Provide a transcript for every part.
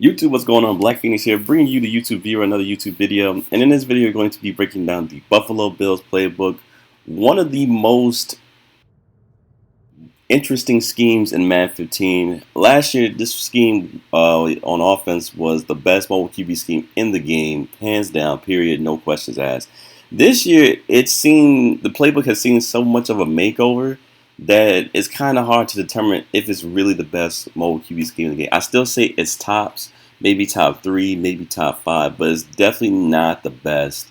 YouTube, what's going on? Black Phoenix here, bringing you the YouTube viewer another YouTube video. And in this video, we're going to be breaking down the Buffalo Bills playbook, one of the most interesting schemes in Madden 15. Last year, this scheme on offense was the best mobile QB scheme in the game, hands down, period, no questions asked. This year, the playbook has seen so much of a makeover that it's kind of hard to determine if it's really the best mobile QB scheme in the game. I still say it's tops, maybe top 3, maybe top 5, but it's definitely not the best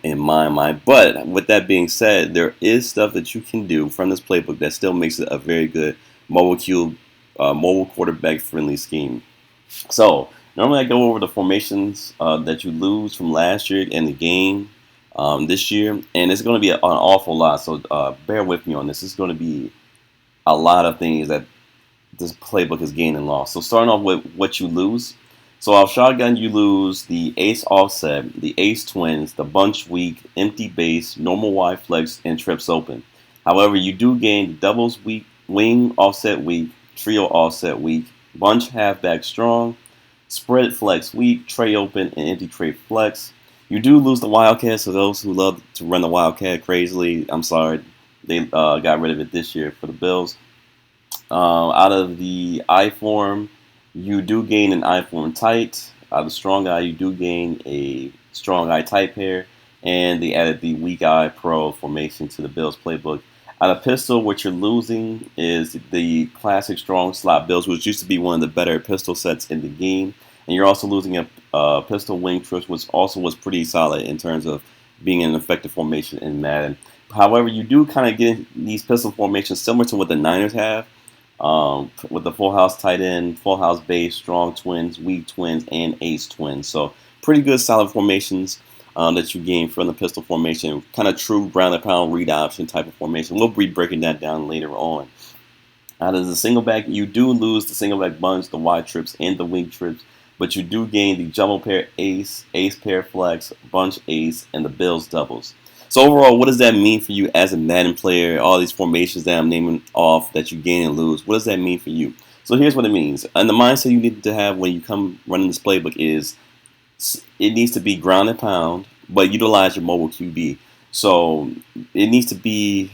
in my mind. But with that being said, there is stuff that you can do from this playbook that still makes it a very good mobile quarterback friendly scheme. So normally I go over the formations that you lose from last year in the game this year, and it's going to be an awful lot. So bear with me on this. It's going to be a lot of things that this playbook is gained and lost. So starting off with what you lose. So off shotgun, you lose the ace offset, the ace twins, the bunch weak, empty base, normal wide flex, and trips open. However, you do gain the doubles weak, wing offset weak, trio offset weak, bunch halfback strong, spread flex weak, tray open, and empty tray flex. You do lose the Wildcat, so those who love to run the Wildcat crazily, I'm sorry, they got rid of it this year for the Bills. Out of the I form, you do gain an I form tight. Out of the strong eye, you do gain a strong eye tight pair, and they added the weak eye pro formation to the Bills playbook. Out of pistol, what you're losing is the classic strong slot Bills, which used to be one of the better pistol sets in the game. And you're also losing a pistol wing trips, which also was pretty solid in terms of being an effective formation in Madden. However, you do kind of get these pistol formations similar to what the Niners have, with the full house tight end, full house base, strong twins, weak twins, and ace twins. So pretty good solid formations that you gain from the pistol formation. Kind of true ground and pound read option type of formation. We'll be breaking that down later on. Out of the single back, you do lose the single back bunch, the wide trips, and the wing trips. But you do gain the jumbo pair ace, ace pair flex, bunch ace, and the Bills doubles. So overall, what does that mean for you as a Madden player? All these formations that I'm naming off that you gain and lose, what does that mean for you? So here's what it means. And the mindset you need to have when you come running this playbook is it needs to be ground and pound, but utilize your mobile QB. So it needs to be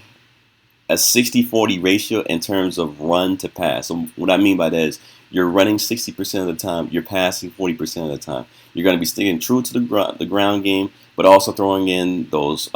a 60-40 ratio in terms of run to pass. So what I mean by that is you're running 60% of the time, you're passing 40% of the time. You're going to be sticking true to the ground game, but also throwing in those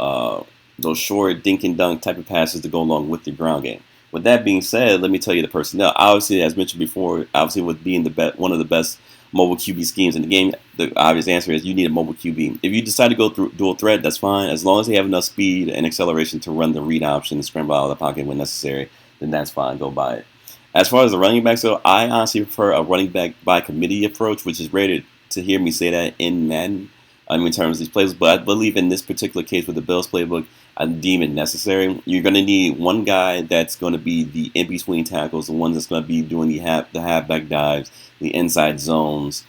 short dink and dunk type of passes to go along with the ground game. With that being said, let me tell you the personnel. Obviously, as mentioned before, obviously with being one of the best mobile QB schemes in the game, the obvious answer is you need a mobile QB. If you decide to go through dual threat, that's fine. As long as they have enough speed and acceleration to run the read option and scramble out of the pocket when necessary, then that's fine. Go by it. As far as the running backs go, I honestly prefer a running back by committee approach, which is rare to hear me say that in Madden. In terms of these plays, but I believe in this particular case with the Bills playbook, I deem it necessary. You're going to need one guy that's going to be the in-between tackles, the one that's going to be doing the halfback dives, the inside zones,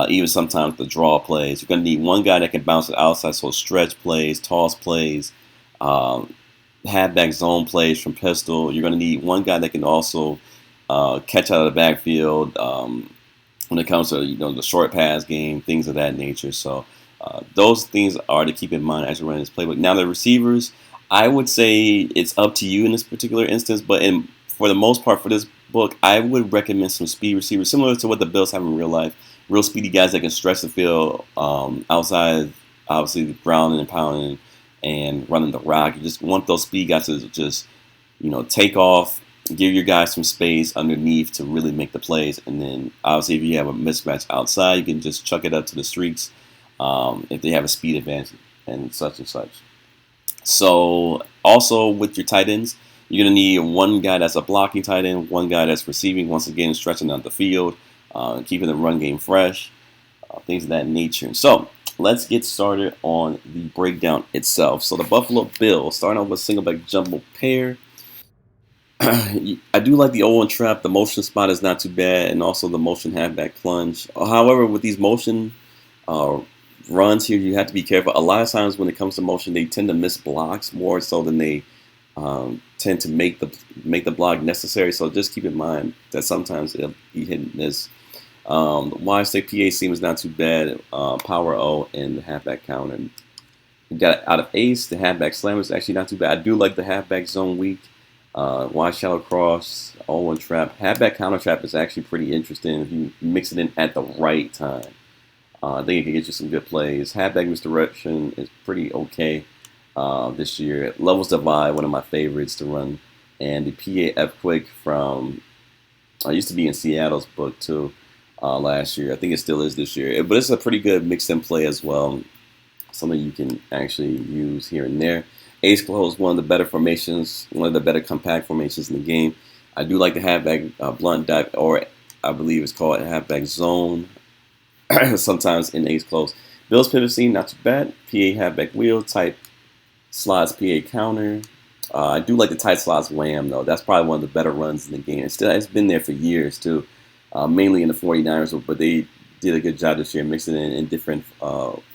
even sometimes the draw plays. You're going to need one guy that can bounce it outside, so stretch plays, toss plays, halfback zone plays from pistol. You're going to need one guy that can also catch out of the backfield when it comes to the short pass game, things of that nature. So those things are to keep in mind as you're running this playbook. Now, the receivers, I would say it's up to you in this particular instance, but for the most part for this book, I would recommend some speed receivers, similar to what the Bills have in real life. Real speedy guys that can stretch the field outside, obviously, the grounding and pounding and running the rock. You just want those speed guys to just, take off, give your guys some space underneath to really make the plays. And then, obviously, if you have a mismatch outside, you can just chuck it up to the streaks. If they have a speed advantage and such and such. So also with your tight ends, you're going to need one guy that's a blocking tight end, one guy that's receiving, once again stretching out the field, keeping the run game fresh, things of that nature. So let's get started on the breakdown itself. So the Buffalo Bills, starting off with single-back jumbo pair. I do like the O1 trap. The motion spot is not too bad, and also the motion halfback plunge. However, with these motion runs here, you have to be careful. A lot of times when it comes to motion, they tend to miss blocks more so than they tend to make the block necessary. So just keep in mind that sometimes it'll be hit and miss. The wide stick PA seam is not too bad. Power O and the halfback counter. You got out of ace. The halfback slam is actually not too bad. I do like the halfback zone weak. Wide shallow cross, all one trap. Halfback counter trap is actually pretty interesting if you mix it in at the right time. I think it can get you some good plays. Halfback misdirection is pretty okay this year. Levels Divide, one of my favorites to run. And the PAF Quick from, I used to be in Seattle's book too last year. I think it still is this year. But it's a pretty good mix and play as well. Something you can actually use here and there. Ace close, one of the better formations, one of the better compact formations in the game. I do like the halfback blunt dive, or I believe it's called halfback zone. Sometimes in ace close. Bills pivot scene, not too bad. PA halfback wheel, tight slides PA counter. I do like the tight slides wham though. That's probably one of the better runs in the game. It's been there for years too, mainly in the 49ers, but they did a good job this year mixing in different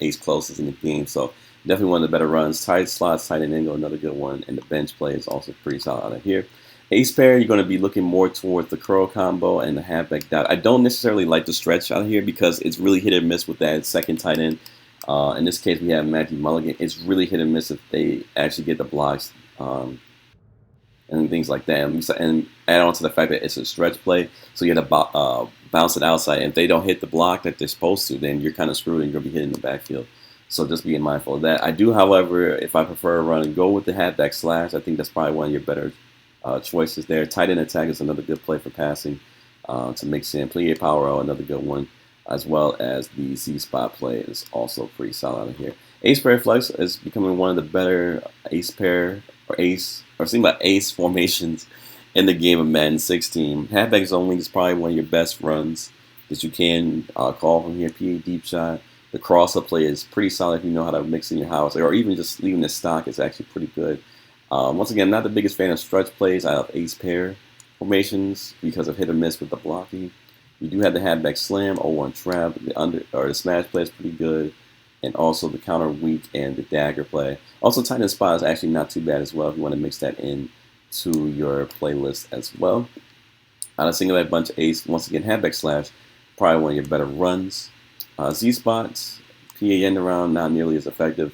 ace closes in the game. So definitely one of the better runs. Tight slots, tight and angle, another good one. And the bench play is also pretty solid out of here. Ace pair, you're going to be looking more towards the curl combo and the halfback dive. I don't necessarily like the stretch out here because it's really hit or miss with that second tight end. In this case, we have Matthew Mulligan. It's really hit or miss if they actually get the blocks and things like that. And add on to the fact that it's a stretch play, so you have to bounce it outside. And if they don't hit the block that they're supposed to, then you're kind of screwed and you're going to be hitting the backfield. So just being mindful of that. I do, however, if I prefer a run, go with the halfback slash. I think that's probably one of your better choices there. Tight end attack is another good play for passing to mix in. Plie power O, another good one, as well as the Z spot play is also pretty solid out here. Ace pair flex is becoming one of the better ace pair or seem like ace formations in the game of Madden 16. Halfback zone wing is probably one of your best runs that you can call from here. PA deep shot. The cross-up play is pretty solid if you know how to mix in your house, or even just leaving the stock is actually pretty good. Once again, not the biggest fan of stretch plays out of ace pair formations because of hit or miss with the blocking. You do have the halfback slam, 0-1 trap, the smash play is pretty good, and also the counter weak and the dagger play. Also, tight end spot is actually not too bad as well if you want to mix that in to your playlist as well. Out of Singleback bunch ace, once again, halfback slash, probably one of your better runs. Z spots, PA end around, not nearly as effective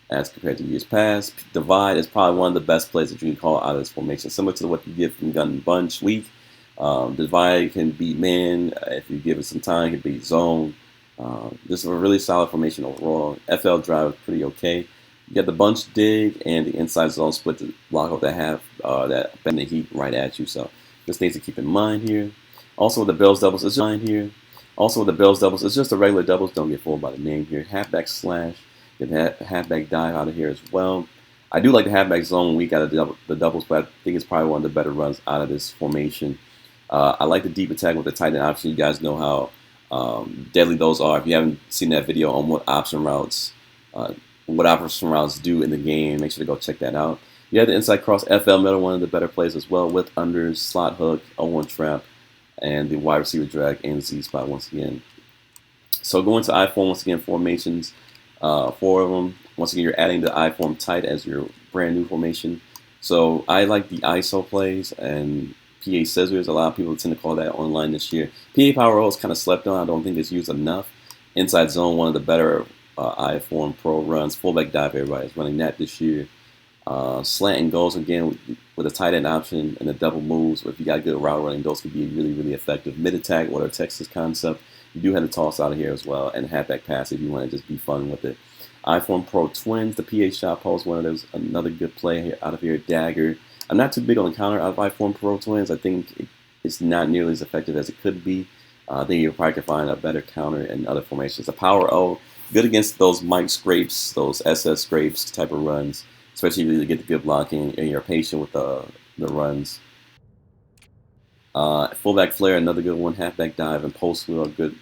as compared to years past. Divide is probably one of the best plays that you can call out of this formation, similar to what you get from gun and bunch weak. Divide can beat man if you give it some time. It can beat zone. This is a really solid formation overall. FL drive is pretty okay. You got the bunch dig and the inside zone split to block out that bend the heat right at you. So just things to keep in mind here. Also with the Bills doubles, it's just the regular doubles. Don't get fooled by the name here. Halfback slash, get halfback dive out of here as well. I do like the halfback zone weak out of the doubles, but I think it's probably one of the better runs out of this formation. I like the deep attack with the tight end option. You guys know how deadly those are. If you haven't seen that video on what option routes do in the game, make sure to go check that out. You have the inside cross FL middle, one of the better plays as well, with unders, slot hook, 0-1 trap, and the wide receiver drag and Z spot once again. So going to I-form once again, formations, 4 of them. Once again, you're adding the I-form tight as your brand new formation. So I like the ISO plays and PA scissors. A lot of people tend to call that online this year. PA power O is kind of slept on. I don't think it's used enough. Inside zone, one of the better I-form pro runs. Fullback dive, everybody's running that this year. Slant and goals again with a tight end option and the double moves. If you got good route running, those could be really, really effective. Mid attack, what our Texas concept. You do have the toss out of here as well, and halfback pass if you want to just be fun with it. I-form pro twins, the PA shot post, one of those, another good play here out of here. Dagger. I'm not too big on the counter out of I-form pro twins. I think it's not nearly as effective as it could be. I think you probably could find a better counter in other formations. The power O, good against those Mike scrapes, those SS scrapes type of runs. Especially if you get the good blocking and you're patient with the runs. Fullback flare, another good one. Halfback dive and post wheel, a good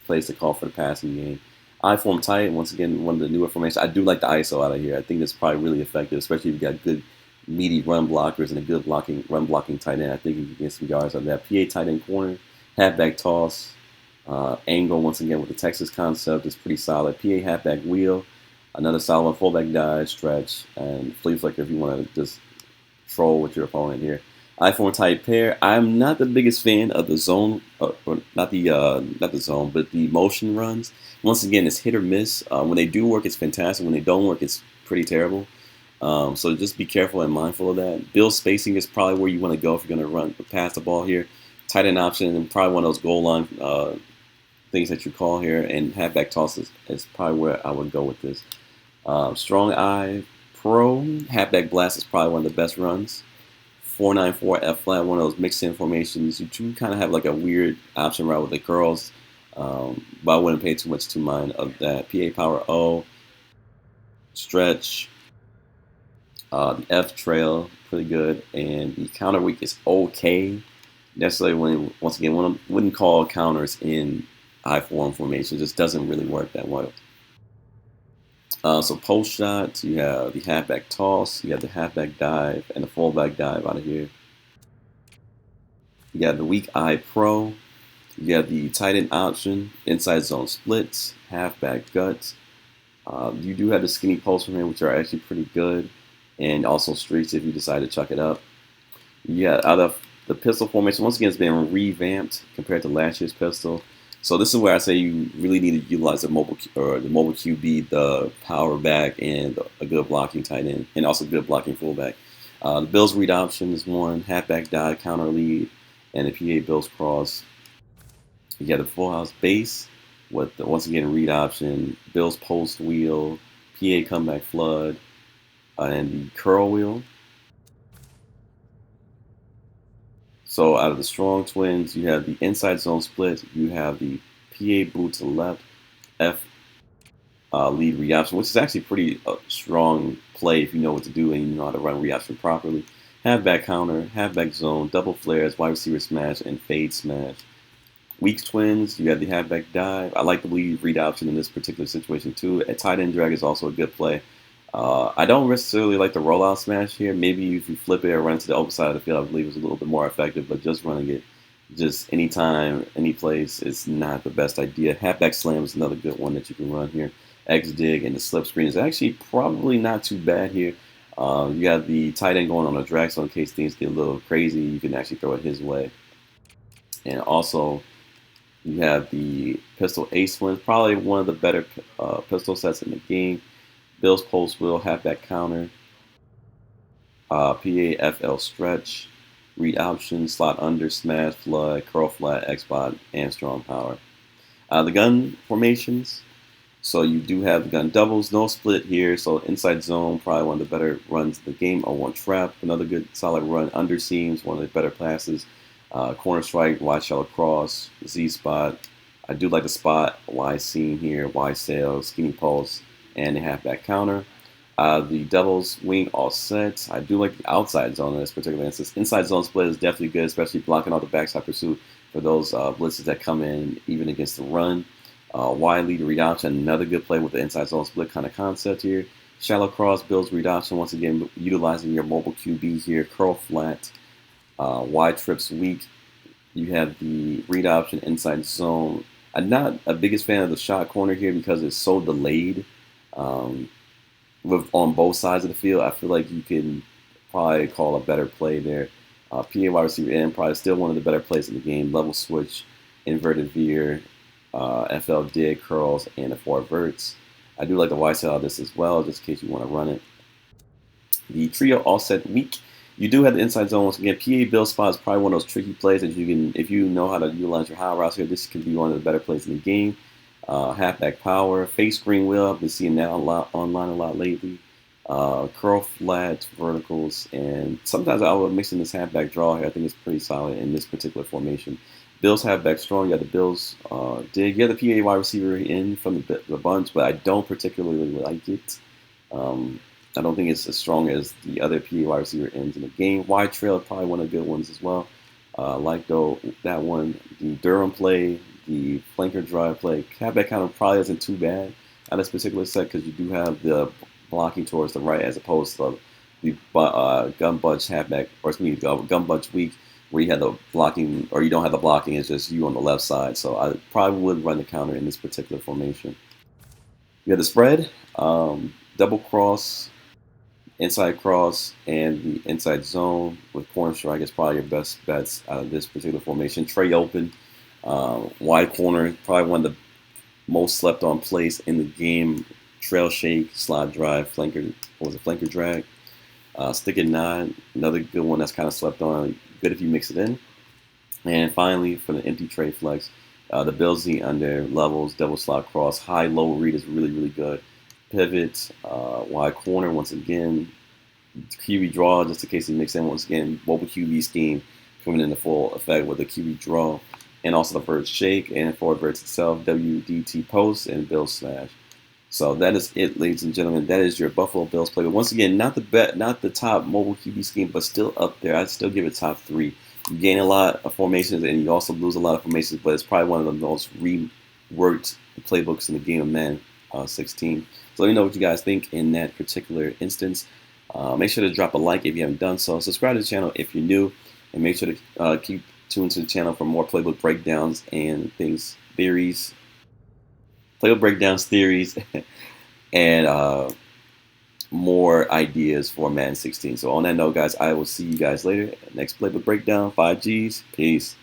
place to call for the passing game. I-form tight, once again, one of the newer formations. I do like the ISO out of here. I think it's probably really effective, especially if you got good meaty run blockers and a good run blocking tight end. I think you can get some yards on that. PA tight end corner, halfback toss, angle, once again, with the Texas concept is pretty solid. PA halfback wheel. Another solid one, fullback dive, stretch, and flea flicker if you want to just troll with your opponent here. iPhone type pair. I'm not the biggest fan of the zone, or not the zone, but the motion runs. Once again, it's hit or miss. When they do work, it's fantastic. When they don't work, it's pretty terrible. So just be careful and mindful of that. Build spacing is probably where you want to go if you're going to run pass the ball here. Tight end option and probably one of those goal line things that you call here. And halfback tosses is probably where I would go with this. Strong Eye Pro halfback blast is probably one of the best runs. 494 F flat, one of those mixed in formations. You do kind of have like a weird option route with the curls, but I wouldn't pay too much to mind of that. PA Power O, stretch, the F trail, pretty good, and the counter weak is okay. Necessarily, once again, wouldn't call counters in high form formation. It just doesn't really work that well. So post shots, you have the halfback toss, you have the halfback dive, and the fullback dive out of here. You got the weak eye pro, you have the tight end option, inside zone splits, halfback guts. You do have the skinny post from here, which are actually pretty good, and also streaks if you decide to chuck it up. Yeah, out of the pistol formation, once again, it's been revamped compared to last year's pistol. So this is where I say you really need to utilize the mobile QB, the power back, and a good blocking tight end, and also good blocking fullback. The Bills read option is one, halfback dive, counter lead, and the PA Bills cross. You got the full house base with the, once again, read option, Bills post wheel, PA comeback flood, and the curl wheel. So out of the strong twins, you have the inside zone split, you have the PA boot to the left, F lead read option, which is actually pretty strong play if you know what to do and you know how to run read option properly. Halfback counter, halfback zone, double flares, wide receiver smash, and fade smash. Weak twins, you have the halfback dive. I like the lead read option in this particular situation too. A tight end drag is also a good play. I don't necessarily like the rollout smash here. Maybe if you flip it or run to the open side of the field, I believe it's a little bit more effective. But just running it, just anytime, any place, is not the best idea. Halfback slam is another good one that you can run here. X dig and the slip screen is actually probably not too bad here. You got the tight end going on a drag, so in case things get a little crazy, you can actually throw it his way. And also, you have the pistol ace one, probably one of the better pistol sets in the game. Bills post wheel, halfback counter, PAFL stretch, read option, slot under, smash, flood, curl flat, X-bot, and strong power. The gun formations. So you do have the gun doubles, no split here. So inside zone, probably one of the better runs in the game. Or one trap, another good solid run. Under seams, one of the better passes. Corner strike, wide shallow cross, Z spot. I do like the spot, wide seam here, wide sail, skinny pulse, and the halfback counter. The doubles wing all set. I do like the outside zone in this particular instance. Inside zone split is definitely good, especially blocking out the backside pursuit for those blitzes that come in even against the run. Wide lead read option, another good play with the inside zone split kind of concept here. Shallow cross, Bills read option, once again utilizing your mobile QB here. Curl flat, wide trips weak. You have the read option inside zone. I'm not a biggest fan of the shot corner here because it's so delayed. On both sides of the field, I feel like you can probably call a better play there. PA wide receiver end, probably still one of the better plays in the game. Level switch, inverted veer, FL dig, curls, and the four verts. I do like the wide side of this as well, just in case you want to run it. The trio offset weak. You do have the inside zone once again. PA Bill spot is probably one of those tricky plays that you can, if you know how to utilize your high routes here, this could be one of the better plays in the game. Halfback power, face screen wheel. I've been seeing that online a lot lately. Curl flat, verticals, and sometimes I would mix in this halfback draw here. I think it's pretty solid in this particular formation. Bills halfback strong. You got the Bills dig. You got the PA wide receiver in from the bunch, but I don't particularly like it. I don't think it's as strong as the other PA wide receiver ends in the game. Wide trail, probably one of the good ones as well. Like though that one, the Durham play, the flanker drive play, halfback kind of probably isn't too bad on this particular set because you do have the blocking towards the right as opposed to the gun bunch halfback, or excuse me, gun bunch weak where you have the blocking, or you don't have the blocking, it's just you on the left side. So I probably would run the counter in this particular formation. You have the spread, double cross, inside cross and the inside zone with corner strike is probably your best bets out of this particular formation. Trey open, wide corner, probably one of the most slept on plays in the game. Trail shake, slide drive, flanker, what was it, flanker drag. Stick at 9, another good one that's kind of slept on. Good if you mix it in. And finally, for the empty trade flex, the Bills Z under levels, double slot cross, high low read is really, really good. Pivot, wide corner once again. QB draw, just in case he mix in once again. Mobile QB scheme coming into full effect with the QB draw. And also the bird shake and forward birds itself, WDT post and Bill slash. So that is it, ladies and gentlemen. That is your Buffalo Bills play. But once again, not the top mobile QB scheme, but still up there. I'd still give it top 3. You gain a lot of formations and you also lose a lot of formations, but it's probably one of the most reworked playbooks in the game of Madden 16. So let me know what you guys think in that particular instance. Make sure to drop a like if you haven't done so. Subscribe to the channel if you're new, and make sure to keep tuned to the channel for more playbook breakdowns and things, theories, playbook breakdowns, theories, and more ideas for Madden 16. So on that note, guys, I will see you guys later. Next playbook breakdown, 5Gs. Peace.